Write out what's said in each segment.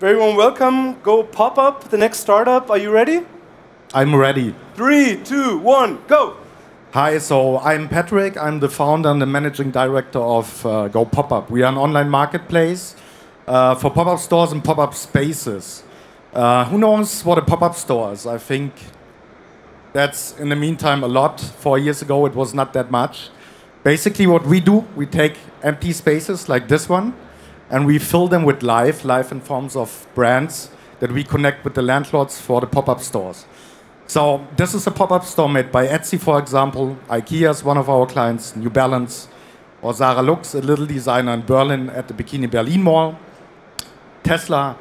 Very warm welcome. GoPopUp, the next startup. Are you ready? I'm ready. 3, 2, 1, go! Hi, so I'm Patrick. I'm the founder and the managing director of GoPopUp. We are an online marketplace for pop-up stores and pop-up spaces. Who knows what a pop-up store is? I think that's, in the meantime, a lot. 4 years ago, it was not that much. Basically, what we do, we take empty spaces like this one, and we fill them with life in forms of brands that we connect with the landlords for the pop-up stores. So this is a pop-up store made by Etsy, for example. IKEA is one of our clients, New Balance, or Zara Lux, a little designer in Berlin at the Bikini Berlin Mall. Tesla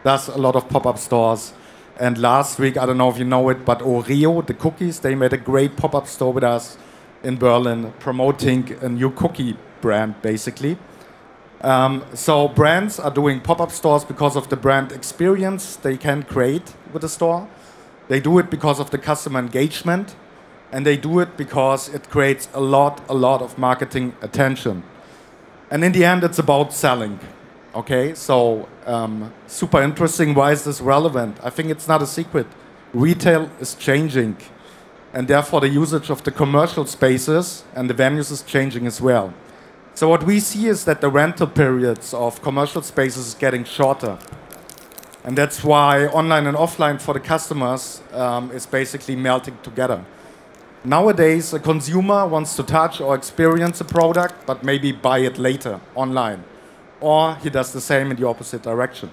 does a lot of pop-up stores. And last week, I don't know if you know it, but Oreo, the cookies, they made a great pop-up store with us in Berlin, promoting a new cookie brand, basically. So brands are doing pop-up stores because of the brand experience they can create with the store. They do it because of the customer engagement, and they do it because it creates a lot of marketing attention. And in the end, it's about selling. Okay, so super interesting. Why is this relevant? I think it's not a secret. Retail is changing, and therefore the usage of the commercial spaces and the venues is changing as well. So what we see is that the rental periods of commercial spaces is getting shorter. And that's why online and offline for the customers is basically melting together. Nowadays, a consumer wants to touch or experience a product, but maybe buy it later online. Or he does the same in the opposite direction.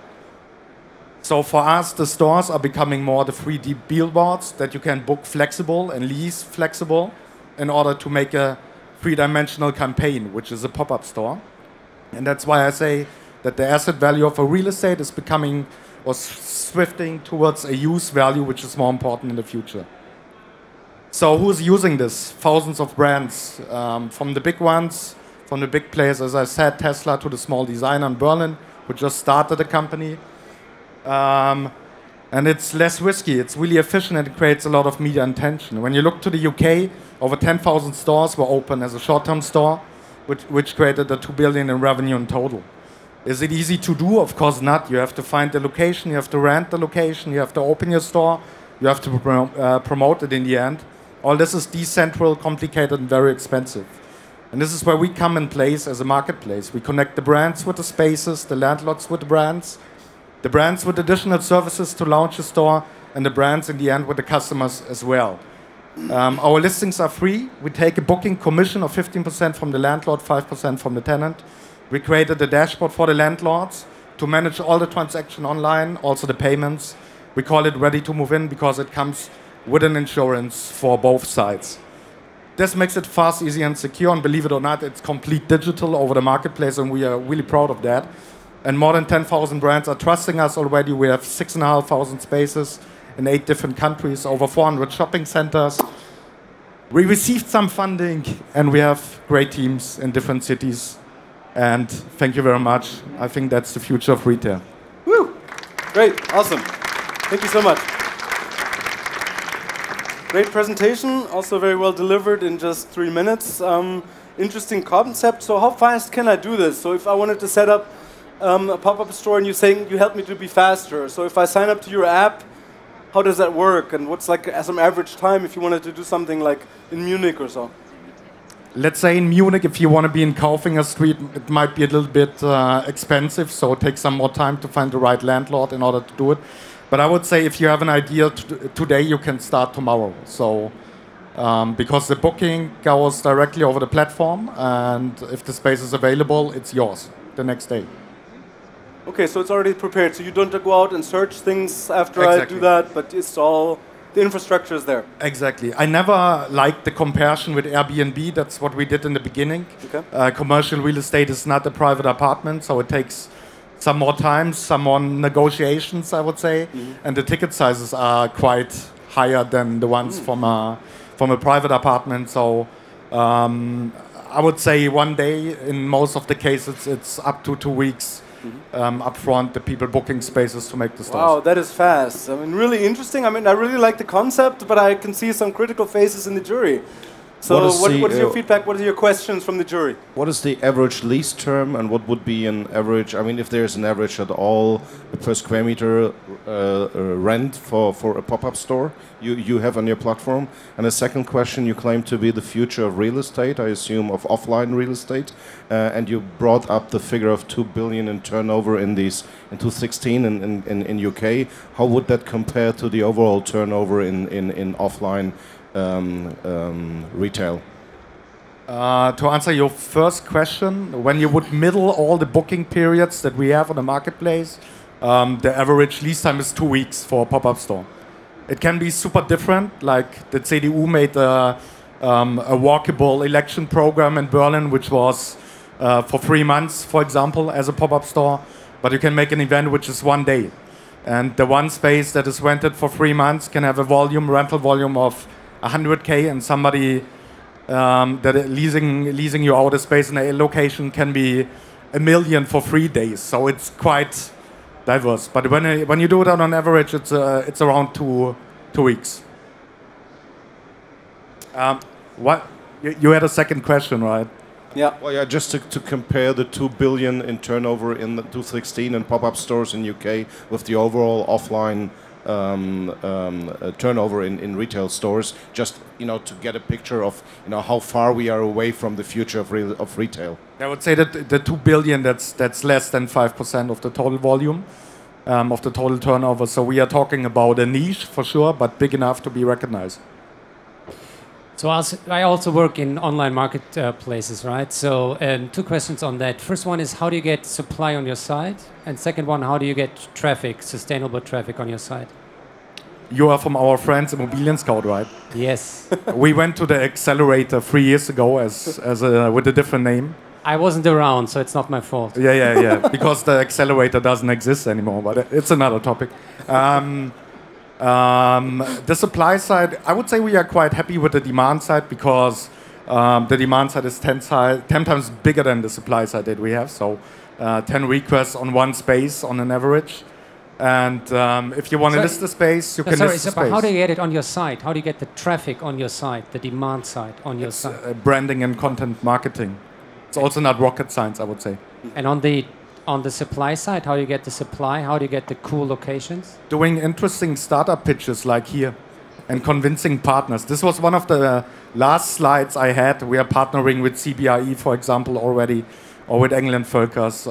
So for us, the stores are becoming more the 3D billboards that you can book flexible and lease flexible in order to make a three-dimensional campaign, which is a pop-up store. And that's why I say that the asset value of a real estate is becoming or swifting towards a use value, which is more important in the future. So who's using this? Thousands of brands, from the big ones, from the big players, as I said, Tesla, to the small designer in Berlin, who just started a company. And it's less risky, it's really efficient, and it creates a lot of media attention. When you look to the UK, over 10,000 stores were open as a short-term store, which created a 2 billion in revenue in total. Is it easy to do? Of course not. You have to find the location, you have to rent the location, you have to open your store, you have to promote it in the end. All this is decentral, complicated, and very expensive. And this is where we come in place as a marketplace. We connect the brands with the spaces, the landlords with the brands with additional services to launch a store, and the brands in the end with the customers as well. Our listings are free. We take a booking commission of 15% from the landlord, 5% from the tenant. We created a dashboard for the landlords to manage all the transaction online, also the payments. We call it Ready to Move In because it comes with an insurance for both sides. This makes it fast, easy, and secure, and believe it or not, it's complete digital over the marketplace, and we are really proud of that. And more than 10,000 brands are trusting us already. We have 6,500 spaces in 8 different countries, over 400 shopping centers. We received some funding, and we have great teams in different cities. And thank you very much. I think that's the future of retail. Woo! Great, awesome. Thank you so much. Great presentation, also very well delivered in just 3 minutes. Interesting concept. So how fast can I do this? So if I wanted to set up a pop-up store and you're saying you help me to be faster. So if I sign up to your app, how does that work? And what's like some average time if you wanted to do something like in Munich or so? Let's say in Munich, if you want to be in Kaufinger Street, it might be a little bit expensive, so it takes some more time to find the right landlord in order to do it. But I would say if you have an idea today, you can start tomorrow. So because the booking goes directly over the platform, and if the space is available, it's yours the next day. Okay, so it's already prepared. So you don't go out and search things after I do that, but it's all, the infrastructure is there. Exactly. I never liked the comparison with Airbnb. That's what we did in the beginning. Okay. Commercial real estate is not a private apartment, so it takes some more time, some more negotiations, I would say. And the ticket sizes are quite higher than the ones from a private apartment. So I would say 1 day, in most of the cases, it's up to 2 weeks. Up front, the people booking spaces to make the stores. Wow, that is fast. I mean, really interesting. I mean, I really like the concept, but I can see some critical faces in the jury. So what is your feedback? What are your questions from the jury? What is the average lease term, and what would be an average, I mean, if there's an average at all, per square meter rent for a pop-up store you have on your platform? And a second question, you claim to be the future of real estate, I assume of offline real estate, and you brought up the figure of 2 billion in turnover in 2016 in UK. How would that compare to the overall turnover in offline retail? To answer your first question, when you would middle all the booking periods that we have on the marketplace, the average lease time is 2 weeks for a pop-up store. It can be super different, like the CDU made a walkable election program in Berlin, which was for 3 months, for example, as a pop-up store. But you can make an event which is 1 day. And the one space that is rented for 3 months can have a rental volume of 100K, and somebody that is leasing you out a space in a location can be 1 million for 3 days. So it's quite diverse. But when you do that on average, it's around two weeks. What you had a second question, right? Yeah. Well, yeah. Just to compare the 2 billion in turnover in 2016 in pop-up stores in UK with the overall offline turnover in retail stores, just to get a picture of how far we are away from the future of retail. I would say that the 2 billion that's less than 5% of the total volume, of the total turnover. So we are talking about a niche for sure, but big enough to be recognized. So I also work in online marketplaces, right? So 2 questions on that. First one is, how do you get supply on your site? And second one, how do you get traffic, sustainable traffic on your site? You are from our friends Immobilien Scout, right? Yes. We went to the accelerator 3 years ago with a different name. I wasn't around, so it's not my fault. Yeah. Because the accelerator doesn't exist anymore, but it's another topic. The supply side, I would say we are quite happy with the demand side, because the demand side is 10 times bigger than the supply side that we have. So 10 requests on one space on an average. And if you want to list the space, you can list the space. How do you get it on your site? How do you get the traffic on your site, the demand side on your site? Branding and content marketing. It's also not rocket science, I would say. And on the supply side, how do you get the supply? How do you get the cool locations? Doing interesting startup pitches like here and convincing partners. This was one of the last slides I had. We are partnering with CBRE, for example, already, or with England Volkers.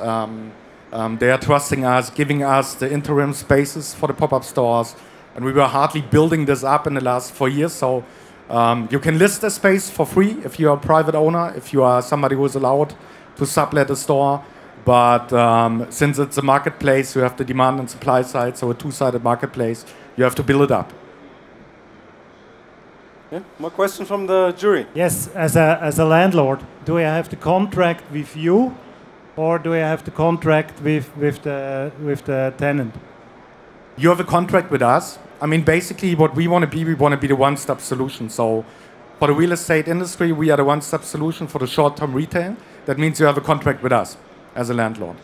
They are trusting us, giving us the interim spaces for the pop-up stores. And we were hardly building this up in the last 4 years. So you can list a space for free if you are a private owner, if you are somebody who is allowed to sublet a store. But since it's a marketplace, you have the demand and supply side, so a two-sided marketplace, you have to build it up. Yeah. More questions from the jury? Yes, as a landlord, do I have to contract with you, or do I have to contract with the tenant? You have a contract with us. I mean, basically what we want to be the one-stop solution. So for the real estate industry, we are the one-stop solution for the short-term retail. That means you have a contract with us as a landlord.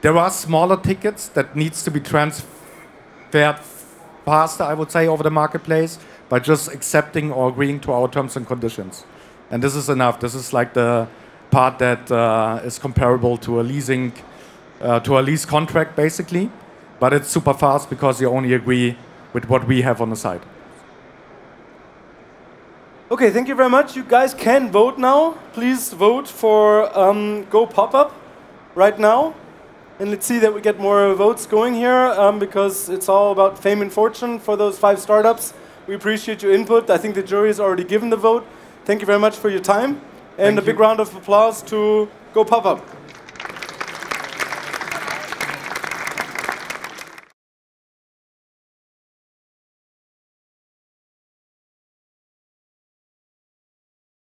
There are smaller tickets that needs to be transferred faster, I would say, over the marketplace by just accepting or agreeing to our terms and conditions. And this is enough. This is like the part that is comparable to a lease contract, basically. But it's super fast because you only agree with what we have on the site. Okay, thank you very much. You guys can vote now. Please vote for GoPopUp right now. And let's see that we get more votes going here, because it's all about fame and fortune for those 5 startups. We appreciate your input. I think the jury has already given the vote. Thank you very much for your time. And a big round of applause to GoPopUp.